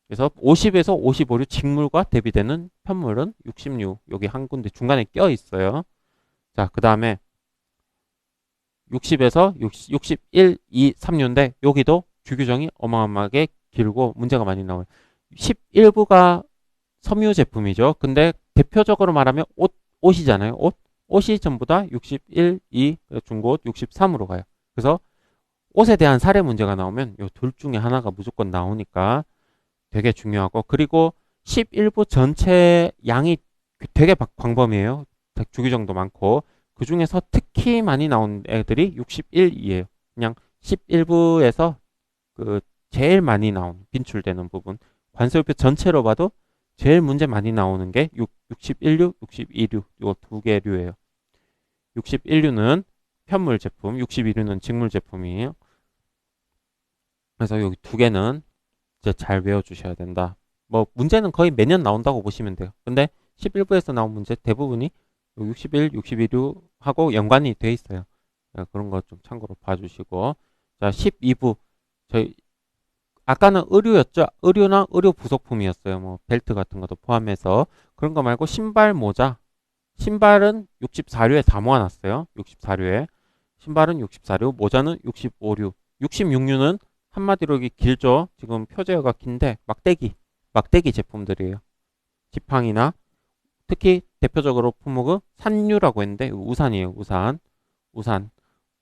그래서 50에서 55류 직물과 대비되는 편물은 66 여기 한 군데 중간에 껴 있어요. 자, 그 다음에 60에서 61, 2, 3류인데 여기도 주규정이 어마어마하게 길고 문제가 많이 나와요. 11부가 섬유 제품이죠. 근데 대표적으로 말하면 옷이잖아요. 옷이 전부 다 61, 2, 중고옷 63으로 가요. 그래서 옷에 대한 사례 문제가 나오면 이 둘 중에 하나가 무조건 나오니까 되게 중요하고 그리고 11부 전체 양이 되게 광범위해요. 주기정도 많고 그 중에서 특히 많이 나온 애들이 61이에요. 그냥 11부에서 그 제일 많이 나온 빈출되는 부분 관세음표 전체로 봐도 제일 문제 많이 나오는 게 61류, 62류 요 두 개류예요. 61류는 편물 제품, 62류는 직물 제품이에요. 그래서 여기 두 개는 이제 잘 외워주셔야 된다. 뭐 문제는 거의 매년 나온다고 보시면 돼요. 근데 11부에서 나온 문제 대부분이 61, 62류하고 연관이 돼 있어요. 그런 거 좀 참고로 봐주시고 자 12부 저희 아까는 의류였죠. 의류나 의류 부속품이었어요. 뭐 벨트 같은 것도 포함해서 그런 거 말고 신발, 모자 신발은 64류에 다 모아놨어요. 64류에 신발은 64류, 모자는 65류, 66류는 한마디로 여기 길죠. 지금 표제어가 긴데 막대기 제품들이에요. 지팡이나 특히 대표적으로 품목은 산류라고 했는데 우산이에요. 우산.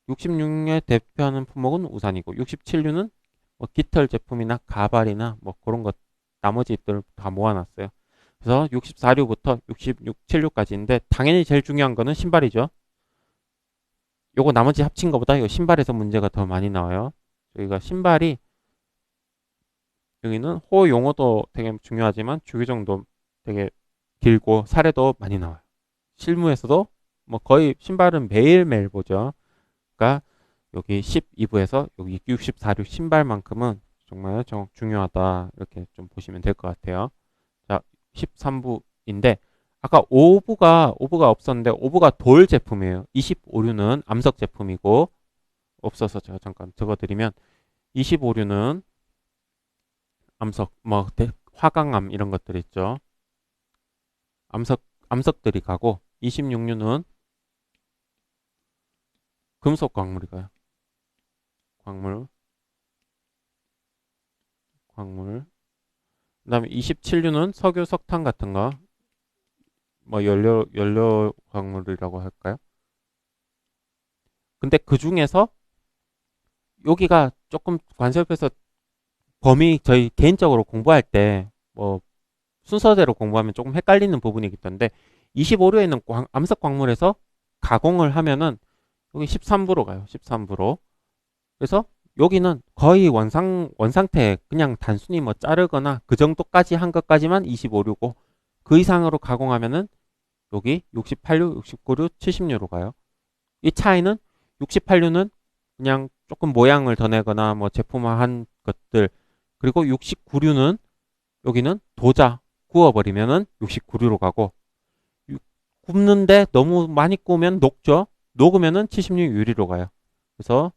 66류에 대표하는 품목은 우산이고 67류는 뭐 깃털 제품이나 가발이나 뭐 그런 것 나머지들 다 모아놨어요. 그래서 64류부터 66, 7류까지인데 당연히 제일 중요한 거는 신발이죠. 요거 나머지 합친 것보다 이 신발에서 문제가 더 많이 나와요. 저희가 신발이 여기는 호어 용어도 되게 중요하지만 주기정도 되게 길고 사례도 많이 나와요. 실무에서도 뭐 거의 신발은 매일매일 보죠. 그러니까 여기 12부에서 여기 64류 신발만큼은 정말 중요하다. 이렇게 좀 보시면 될 것 같아요. 자, 13부인데 아까 5부가 없었는데 5부가 돌 제품이에요. 25류는 암석 제품이고 없어서 제가 잠깐 적어드리면 25류는 암석, 뭐 화강암 이런 것들 있죠. 암석들이 가고 26류는 금속 광물이 가요. 광물. 그다음에 27류는 석유, 석탄 같은 거, 뭐 연료 광물이라고 할까요? 근데 그 중에서 여기가 조금 관세법에서 범위 저희 개인적으로 공부할 때 뭐 순서대로 공부하면 조금 헷갈리는 부분이기 때문에 25류에는 암석 광물에서 가공을 하면은 여기 13부로 가요. 13부로. 그래서 여기는 거의 원상태 그냥 단순히 뭐 자르거나 그 정도까지 한 것까지만 25류고 그 이상으로 가공하면은 여기 68류, 69류, 70류로 가요. 이 차이는 68류는 그냥 조금 모양을 더 내거나 뭐 제품화한 것들 그리고 69류는 여기는 도자 구워버리면은 69류로 가고 굽는데 너무 많이 구우면 녹죠. 녹으면은 70류 유리로 가요. 그래서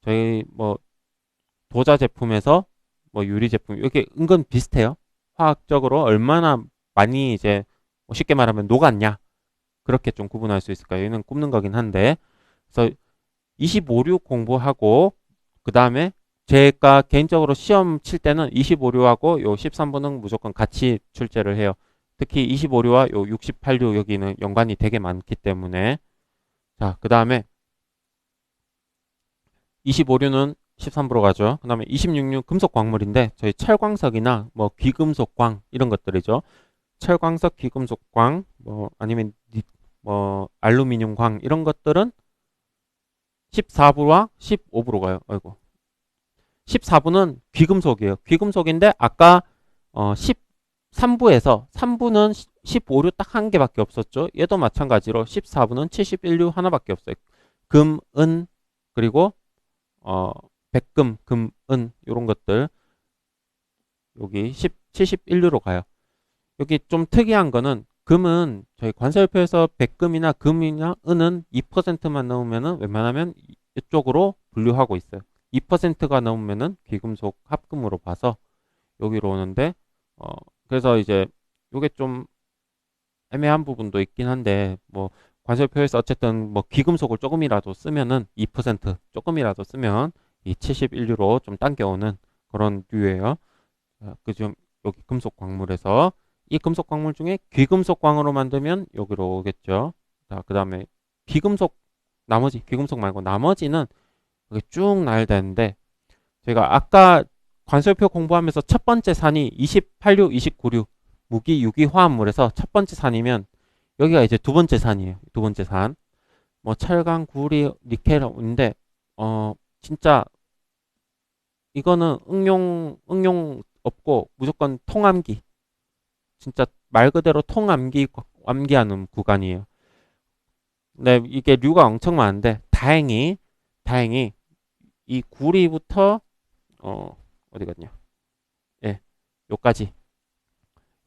저희 뭐 도자 제품에서 뭐 유리 제품 이렇게 은근 비슷해요. 화학적으로 얼마나 많이 이제 쉽게 말하면 녹았냐 그렇게 좀 구분할 수 있을까요? 얘는 굽는 거긴 한데 그래서 25류 공부하고 그 다음에 제가 개인적으로 시험 칠 때는 25류하고 요 13부는 무조건 같이 출제를 해요. 특히 25류와 요 68류 여기는 연관이 되게 많기 때문에 자, 그 다음에 25류는 13부로 가죠. 그 다음에 26류 금속 광물인데 저희 철광석이나 뭐 귀금속광 이런 것들이죠. 철광석, 귀금속광 뭐 아니면 뭐 알루미늄광 이런 것들은 14부와 15부로 가요. 아이고. 14부는 귀금속이에요. 귀금속인데 아까 13부에서 3부는 15류 딱 한 개밖에 없었죠. 얘도 마찬가지로 14부는 71류 하나밖에 없어요. 금, 은, 그리고 백금, 금, 은 이런 것들 여기 71류로 가요. 여기 좀 특이한 거는 금은 저희 관세율표에서 백금이나 금이나 은은 2%만 넣으면은 웬만하면 이쪽으로 분류하고 있어요. 2%가 넘으면은 귀금속 합금으로 봐서 여기로 오는데 그래서 이제 이게 좀 애매한 부분도 있긴 한데 뭐 관세표에서 어쨌든 뭐 귀금속을 조금이라도 쓰면은 2% 조금이라도 쓰면 이 71유로 좀 당겨오는 그런 류예요. 그중 여기 금속 광물에서 이 금속 광물 중에 귀금속 광으로 만들면 여기로 오겠죠. 자, 그다음에 비금속 나머지 귀금속 말고 나머지는 여기 쭉 나야 되는데 제가 아까 관세표 공부하면서 첫 번째 산이 28류, 29류 무기, 유기, 화합물에서 첫 번째 산이면 여기가 이제 두 번째 산이에요. 두 번째 산. 뭐 철강, 구리, 니켈인데 진짜 이거는 응용 없고 무조건 통암기. 진짜 말 그대로 암기하는 구간이에요. 근데 이게 류가 엄청 많은데 다행히 이 구리부터 어디 갔냐? 예, 요까지.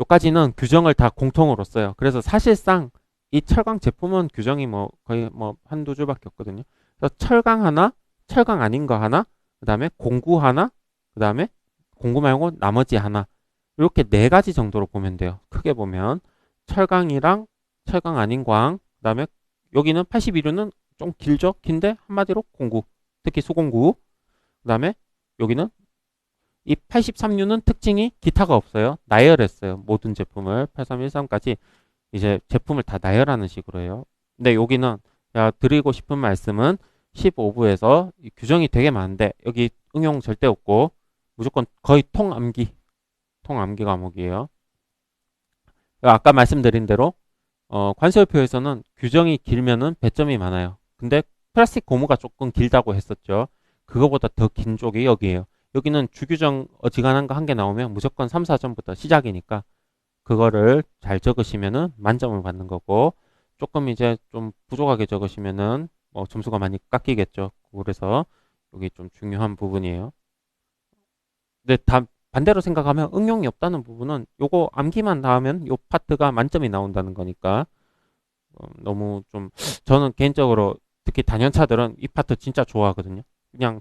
요까지는 규정을 다 공통으로 써요. 그래서 사실상 이 철강 제품은 규정이 뭐 거의 뭐 한두 줄밖에 없거든요. 그래서 철강 하나, 철강 아닌 거 하나, 그 다음에 공구 하나, 그 다음에 공구 말고 나머지 하나. 이렇게 네 가지 정도로 보면 돼요. 크게 보면 철강이랑 철강 아닌 광, 그 다음에 여기는 82류는 좀 길죠? 긴데 한마디로 공구, 특히 수공구. 그 다음에 여기는 이 83류는 특징이 기타가 없어요. 나열했어요. 모든 제품을 8313까지 이제 제품을 다 나열하는 식으로 해요. 근데 여기는 제가 드리고 싶은 말씀은 15부에서 규정이 되게 많은데 여기 응용 절대 없고 무조건 거의 통암기 과목이에요. 아까 말씀드린 대로 관세율표에서는 규정이 길면은 배점이 많아요. 근데 플라스틱 고무가 조금 길다고 했었죠. 그거보다 더 긴 쪽이 여기에요. 여기는 주규정 어지간한 거 한 개 나오면 무조건 3, 4점부터 시작이니까 그거를 잘 적으시면은 만점을 받는 거고 조금 이제 좀 부족하게 적으시면은 점수가 많이 깎이겠죠. 그래서 여기 좀 중요한 부분이에요. 근데 반대로 생각하면 응용이 없다는 부분은 요거 암기만 나오면 요 파트가 만점이 나온다는 거니까 너무 좀 저는 개인적으로 특히 단연차들은 이 파트 진짜 좋아하거든요. 그냥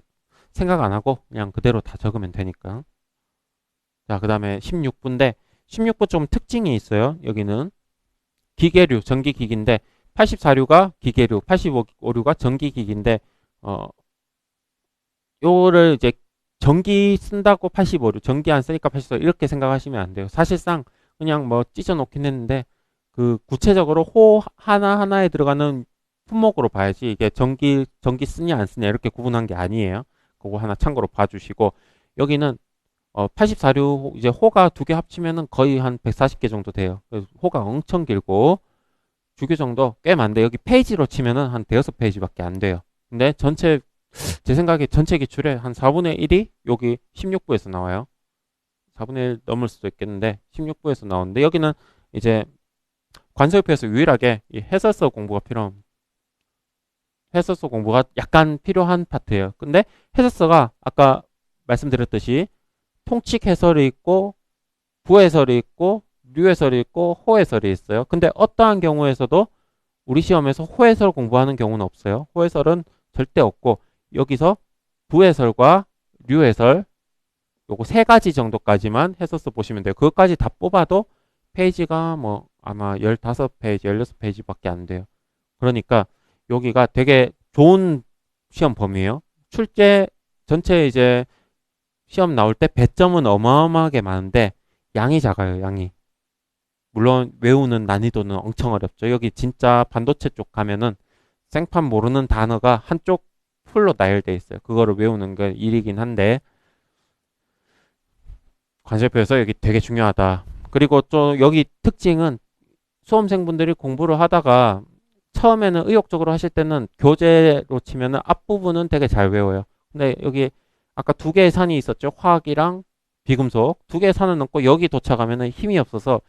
생각 안 하고 그냥 그대로 다 적으면 되니까. 자, 그 다음에 16부인데 16부 좀 특징이 있어요. 여기는 기계류, 전기기기인데 84류가 기계류, 85류가 전기기기인데 요를 이제 전기 쓴다고 85류, 전기 안 쓰니까 84류 이렇게 생각하시면 안 돼요. 사실상 그냥 뭐 찢어 놓긴 했는데 그 구체적으로 호 하나하나에 들어가는 품목으로 봐야지 이게 전기 쓰냐 안 쓰냐 이렇게 구분한 게 아니에요. 그거 하나 참고로 봐주시고 여기는 84류 이제 호가 두 개 합치면은 거의 한 140개 정도 돼요. 그래서 호가 엄청 길고 주규정도 꽤 많은데 여기 페이지로 치면은 한 대여섯 페이지밖에 안 돼요. 근데 제 생각에 전체 기출의 한 4분의 1이 여기 16부에서 나와요. 4분의 1 넘을 수도 있겠는데 16부에서 나오는데 여기는 이제 관세표에서 유일하게 이 해설서 공부가 약간 필요한 파트예요. 근데 해설서가 아까 말씀드렸듯이 통칙 해설이 있고 부해설이 있고 류해설이 있고 호해설이 있어요. 근데 어떠한 경우에서도 우리 시험에서 호해설 공부하는 경우는 없어요. 호해설은 절대 없고 여기서 부해설과 류해설 요거 세 가지 정도까지만 해설서 보시면 돼요. 그것까지 다 뽑아도 페이지가 뭐 아마 15페이지, 16페이지밖에 안 돼요. 그러니까 여기가 되게 좋은 시험 범위예요. 출제 전체 이제 시험 나올 때 배점은 어마어마하게 많은데 양이 작아요, 양이. 물론 외우는 난이도는 엄청 어렵죠. 여기 진짜 반도체 쪽 가면은 생판 모르는 단어가 한쪽 풀로 나열돼 있어요. 그거를 외우는 게 일이긴 한데 관세표에서 여기 되게 중요하다. 그리고 또 여기 특징은 수험생분들이 공부를 하다가 처음에는 의욕적으로 하실 때는 교재로 치면은 앞부분은 되게 잘 외워요. 근데 여기 아까 두 개의 산이 있었죠. 화학이랑 비금속. 두 개의 산을 넘고 여기 도착하면은 힘이 없어서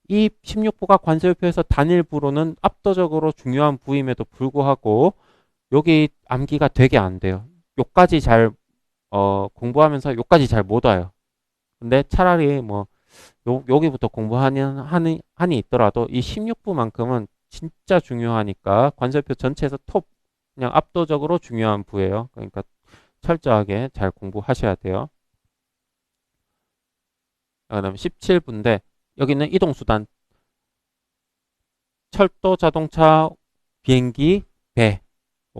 이 16부가 관세표에서 단일부로는 압도적으로 중요한 부임에도 불구하고 여기 암기가 되게 안 돼요. 요까지 잘 공부하면서 요까지 잘 못 와요. 근데 차라리 뭐 여기부터 한이 있더라도 이 16부만큼은 진짜 중요하니까 관세표 전체에서 톱 그냥 압도적으로 중요한 부예요. 그러니까 철저하게 잘 공부하셔야 돼요. 그다음 17부인데 여기는 이동수단 철도, 자동차, 비행기, 배.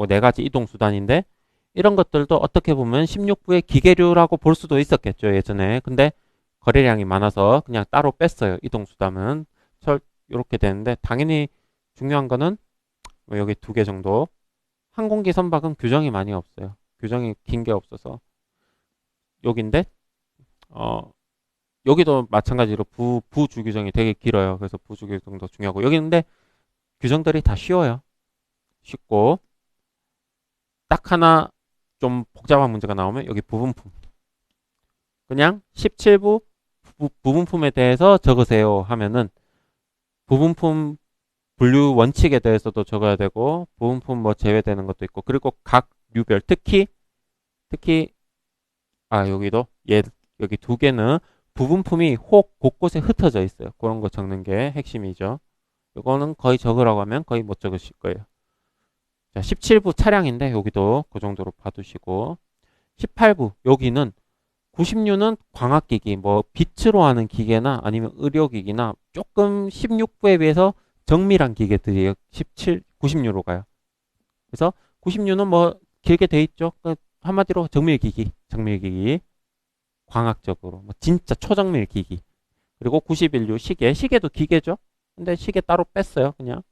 네 가지 이동수단인데 이런 것들도 어떻게 보면 16부의 기계류라고 볼 수도 있었겠죠, 예전에. 근데 거래량이 많아서 그냥 따로 뺐어요. 이동수단은 이렇게 되는데 당연히 중요한 거는 여기 두 개 정도. 항공기 선박은 규정이 많이 없어요. 규정이 긴 게 없어서 여기인데 여기도 마찬가지로 부주 규정이 되게 길어요. 그래서 부주 규정도 중요하고 여기 근데 규정들이 다 쉬워요. 쉽고 딱 하나 좀 복잡한 문제가 나오면 여기 부분품. 그냥 17부 부분품에 대해서 적으세요 하면은 부분품 분류 원칙에 대해서도 적어야 되고 부분품 뭐 제외되는 것도 있고 그리고 각 류별 특히 여기도 여기 두 개는 부분품이 혹 곳곳에 흩어져 있어요. 그런 거 적는 게 핵심이죠. 이거는 거의 적으라고 하면 거의 못 적으실 거예요. 자, 17부 차량인데 여기도 그 정도로 봐두시고 18부 여기는 90류는 광학기기 뭐 빛으로 하는 기계나 아니면 의료기기나 조금 16부에 비해서 정밀한 기계들이 90류로 가요. 그래서 90류는 뭐 길게 돼 있죠. 한마디로 정밀기기 광학적으로 뭐 진짜 초정밀 기기. 그리고 91류 시계도 기계죠. 근데 시계 따로 뺐어요. 그냥.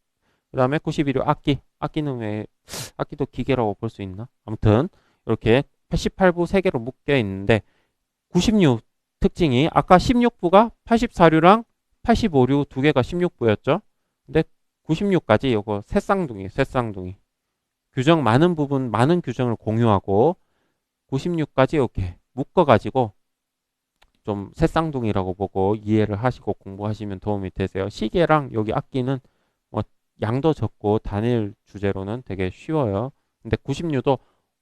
그다음에 91류 악기는 왜 악기도 기계라고 볼 수 있나? 아무튼 이렇게 88부 3개로 묶여 있는데 96 특징이 아까 16부가 84류랑 85류 두 개가 16부였죠. 근데 96까지 요거 새쌍둥이. 규정 많은 부분 많은 규정을 공유하고 96까지 이렇게 묶어가지고 좀 새쌍둥이라고 보고 이해를 하시고 공부하시면 도움이 되세요. 시계랑 여기 악기는 뭐 양도 적고 단일 주제로는 되게 쉬워요. 근데 90류도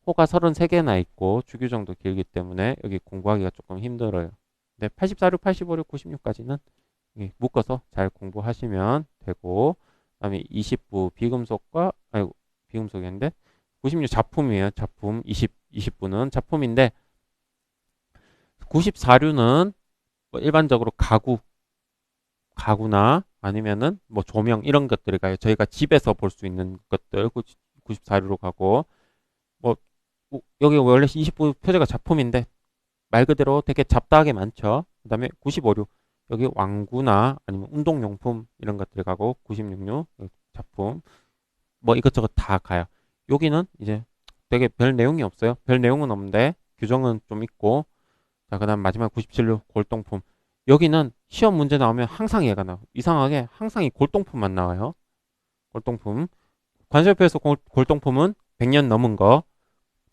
호가 33개나 있고 주규정도 길기 때문에 여기 공부하기가 조금 힘들어요. 근데 84류, 85류, 96까지는 묶어서 잘 공부하시면 되고 그다음에 20부 비금속인데 96 작품이에요. 작품 20부는 작품인데 94류는 뭐 일반적으로 가구나 아니면은 뭐 조명 이런 것들이 가요. 저희가 집에서 볼 수 있는 것들 94류로 가고 뭐 여기 원래 20부 표제가 작품인데 말 그대로 되게 잡다하게 많죠. 그다음에 95류 여기 왕구나 아니면 운동용품 이런 것들이 가고 96류 작품 뭐 이것저것 다 가요. 여기는 이제 되게 별 내용이 없어요. 별 내용은 없는데 규정은 좀 있고 자, 그다음 마지막 97류 골동품. 여기는 시험 문제 나오면 항상 얘가 나와. 이상하게 항상 이 골동품만 나와요. 골동품. 관세표에서 골동품은 100년 넘은 거,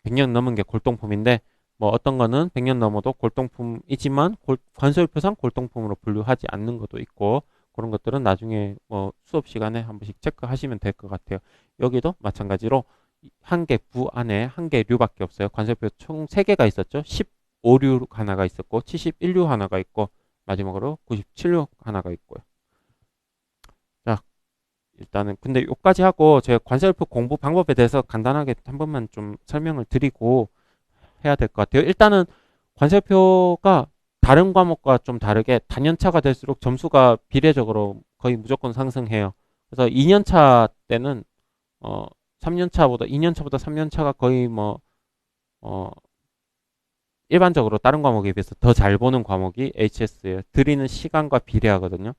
100년 넘은 게 골동품인데 뭐 어떤 거는 100년 넘어도 골동품이지만 관세표상 골동품으로 분류하지 않는 것도 있고 그런 것들은 나중에 뭐 수업 시간에 한 번씩 체크하시면 될 것 같아요. 여기도 마찬가지로 한 개 부 안에 한 개 류밖에 없어요. 관세표 총 3개가 있었죠. 15류 하나가 있었고 71류 하나가 있고 마지막으로 97류 하나가 있고요. 자, 일단은 근데 요까지 하고 제가 관세표 공부 방법에 대해서 간단하게 한 번만 좀 설명을 드리고 해야 될 것 같아요. 일단은 관세표가 다른 과목과 좀 다르게 단연차가 될수록 점수가 비례적으로 거의 무조건 상승해요. 그래서 2년차 때는 3년차보다 2년차보다 3년차가 거의 뭐 일반적으로 다른 과목에 비해서 더 잘 보는 과목이 HS예요. 드리는 시간과 비례하거든요.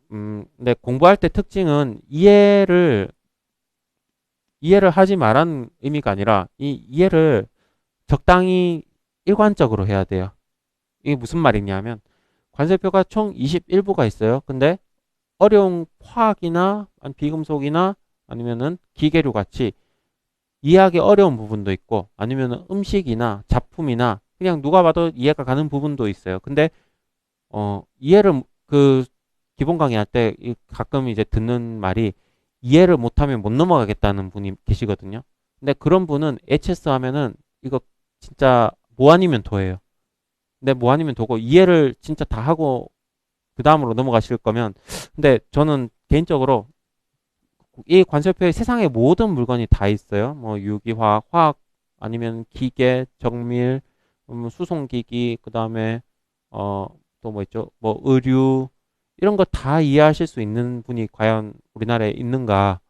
근데 공부할 때 특징은 이해를 하지 말라는 의미가 아니라 이 이해를 적당히 일관적으로 해야 돼요. 이게 무슨 말이냐면 관세표가 총 21부가 있어요. 근데 어려운 화학이나 비금속이나 아니면은 기계류 같이 이해하기 어려운 부분도 있고 아니면 음식이나 작품이나 그냥 누가 봐도 이해가 가는 부분도 있어요. 근데 이해를 기본 강의할 때 가끔 이제 듣는 말이 이해를 못하면 못 넘어가겠다는 분이 계시거든요. 근데 그런 분은 HS 하면은 이거 진짜 뭐 아니면 도예요. 근데 뭐 아니면 도고 이해를 진짜 다 하고 그 다음으로 넘어가실 거면 근데 저는 개인적으로 이 관세표에 세상의 모든 물건이 다 있어요. 뭐 유기화학, 화학 아니면 기계, 정밀, 수송기기, 그 다음에 또 뭐 있죠? 뭐 의류 이런 거 다 이해하실 수 있는 분이 과연 우리나라에 있는가?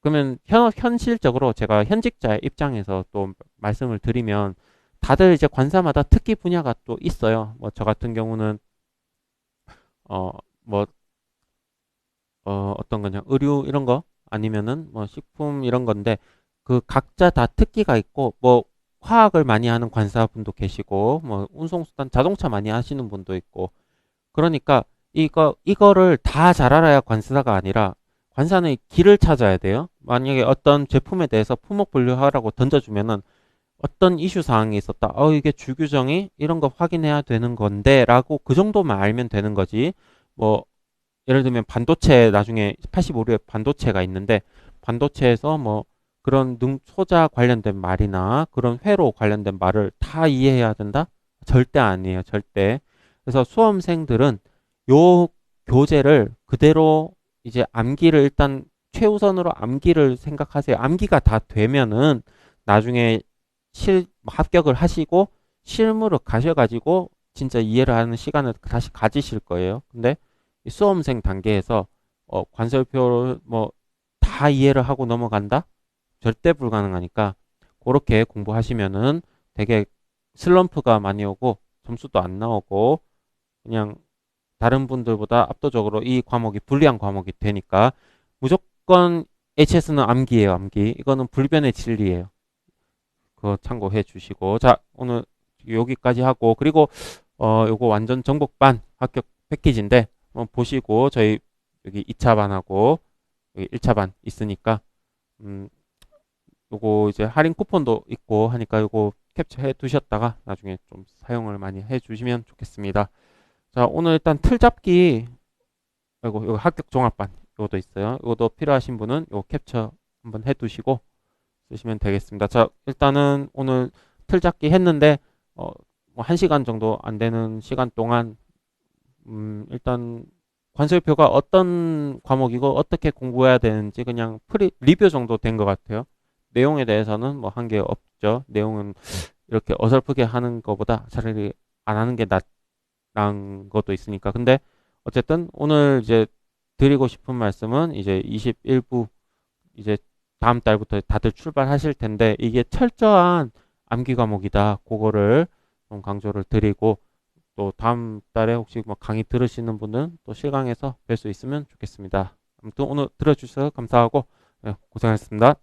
그러면 현실적으로 제가 현직자의 입장에서 또 말씀을 드리면 다들 이제 관사마다 특기 분야가 또 있어요. 뭐 저 같은 경우는 뭐 어떤 거냐 의류 이런 거 아니면은 뭐 식품 이런 건데 그 각자 다 특기가 있고 뭐 화학을 많이 하는 관사분도 계시고, 뭐, 운송수단, 자동차 많이 하시는 분도 있고, 그러니까 이거를 다 잘 알아야 관사가 아니라 관사는 길을 찾아야 돼요. 만약에 어떤 제품에 대해서 품목 분류하라고 던져주면은 어떤 이슈 사항이 있었다. 이게 주규정이 이런 거 확인해야 되는 건데, 라고 그 정도만 알면 되는 거지. 뭐, 예를 들면 반도체 나중에 85류에 반도체가 있는데, 반도체에서 뭐 그런 소자 관련된 말이나 그런 회로 관련된 말을 다 이해해야 된다? 절대 아니에요. 절대. 그래서 수험생들은 요 교재를 그대로 이제 암기를 일단 최우선으로 암기를 생각하세요. 암기가 다 되면은 나중에 합격을 하시고 실무로 가셔가지고 진짜 이해를 하는 시간을 다시 가지실 거예요. 근데 이 수험생 단계에서 관설표를 뭐 다 이해를 하고 넘어간다? 절대 불가능하니까 그렇게 공부하시면은 되게 슬럼프가 많이 오고 점수도 안 나오고 그냥 다른 분들보다 압도적으로 이 과목이 불리한 과목이 되니까 무조건 HS는 암기예요, 암기. 이거는 불변의 진리예요. 그거 참고해 주시고. 자, 오늘 여기까지 하고, 그리고, 요거 완전 정복반 합격 패키지인데, 한번 보시고, 저희 여기 2차 반하고, 여기 1차 반 있으니까, 음, 요거 이제 할인 쿠폰도 있고 하니까 요거 캡처해 두셨다가 나중에 좀 사용을 많이 해 주시면 좋겠습니다. 자, 오늘 일단 틀 잡기, 요거 합격 종합반, 요것도 있어요. 요것도 필요하신 분은 요거 캡처 한번 해 두시고, 쓰시면 되겠습니다. 자, 일단은 오늘 틀 잡기 했는데, 뭐 1시간 정도 안 되는 시간 동안, 일단 관설표가 어떤 과목이고 어떻게 공부해야 되는지 그냥 리뷰 정도 된 것 같아요. 내용에 대해서는 뭐 한 게 없죠. 내용은 이렇게 어설프게 하는 것보다 차라리 안 하는 게 낫는 것도 있으니까. 근데 어쨌든 오늘 이제 드리고 싶은 말씀은 이제 21부 이제 다음 달부터 다들 출발하실 텐데 이게 철저한 암기 과목이다. 그거를 좀 강조를 드리고 또 다음 달에 혹시 뭐 강의 들으시는 분은 또 실강에서 뵐 수 있으면 좋겠습니다. 아무튼 오늘 들어주셔서 감사하고 네, 고생하셨습니다.